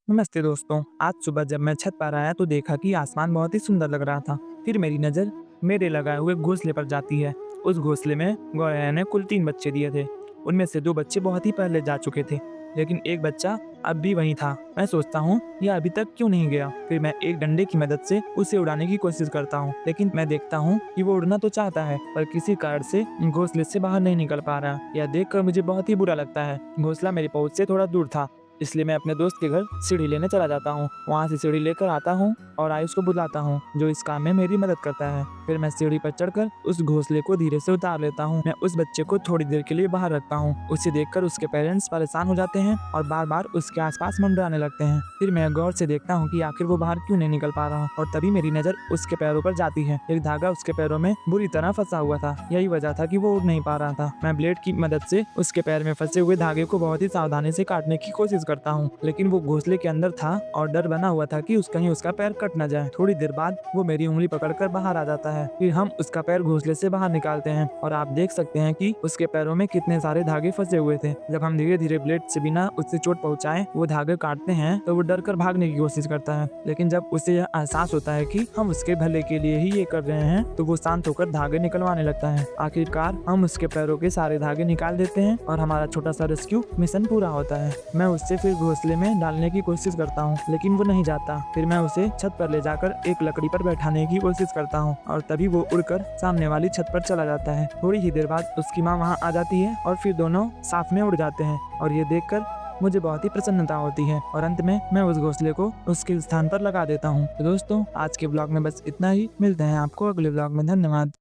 नमस्ते दोस्तों। आज सुबह जब मैं छत पर आया तो देखा कि आसमान बहुत ही सुंदर लग रहा था। फिर मेरी नज़र मेरे लगाए हुए घोंसले पर जाती है। उस घोंसले में गौरैया ने कुल 3 बच्चे दिए थे। उनमें से 2 बच्चे बहुत ही पहले जा चुके थे, लेकिन एक बच्चा अब भी वहीं था। मैं सोचता हूँ यह अभी तक क्यों नहीं गया। फिर मैं एक डंडे की मदद से उसे उड़ाने की कोशिश करता हूँ, लेकिन मैं देखता हूँ कि वो उड़ना तो चाहता है पर किसी कारण से घोंसले से बाहर नहीं निकल पा रहा। यह देखकर मुझे बहुत ही बुरा लगता है। घोंसला मेरी पहुँच से थोड़ा दूर था, इसलिए मैं अपने दोस्त के घर सीढ़ी लेने चला जाता हूँ। वहाँ से सीढ़ी लेकर आता हूँ और आयुष को बुलाता हूँ, जो इस काम में मेरी मदद करता है। फिर मैं सीढ़ी पर चढ़कर उस घोंसले को धीरे से उतार लेता हूँ। मैं उस बच्चे को थोड़ी देर के लिए बाहर रखता हूँ। उसे देखकर उसके पेरेंट्स परेशान हो जाते हैं और बार बार उसके आसपास मंडराने लगते हैं। फिर मैं गौर से देखता हूँ कि आखिर वो बाहर क्यों नहीं निकल पा रहा, और तभी मेरी नज़र उसके पैरों पर जाती है। एक धागा उसके पैरों में बुरी तरह फंसा हुआ था। यही वजह था कि वो उड़ नहीं पा रहा था। मैं ब्लेड की मदद से उसके पैर में फंसे हुए धागे को बहुत ही सावधानी से काटने की कोशिश करता हूँ, लेकिन वो घोंसले के अंदर था और डर बना हुआ था कि कहीं उसका पैर कट न जाए। थोड़ी देर बाद वो मेरी उंगली पकड़कर बाहर आ जाता है। फिर हम उसका पैर घोंसले से बाहर निकालते हैं और आप देख सकते हैं कि उसके पैरों में कितने सारे धागे फंसे हुए थे। जब हम धीरे धीरे ब्लेड से बिना उससे चोट पहुंचाए वो धागे काटते हैं तो वो डर कर भागने की कोशिश करता है, लेकिन जब उसे यह एहसास होता है कि हम उसके भले के लिए ही ये कर रहे हैं तो वो शांत होकर धागे निकलवाने लगता है। आखिरकार हम उसके पैरों के सारे धागे निकाल देते हैं और हमारा छोटा सा रेस्क्यू मिशन पूरा होता है। मैं उससे फिर घोंसले में डालने की कोशिश करता हूँ, लेकिन वो नहीं जाता। फिर मैं उसे छत पर ले जाकर एक लकड़ी पर बैठाने की कोशिश करता हूँ और तभी वो उड़कर सामने वाली छत पर चला जाता है। थोड़ी ही देर बाद उसकी माँ वहाँ आ जाती है और फिर दोनों साथ में उड़ जाते हैं, और ये देखकर मुझे बहुत ही प्रसन्नता होती है। और अंत में मैं उस घोंसले को उसके स्थान पर लगा देता हूँ। तो दोस्तों, आज के ब्लॉग में बस इतना ही। मिलते हैं आपको अगले ब्लॉग में। धन्यवाद।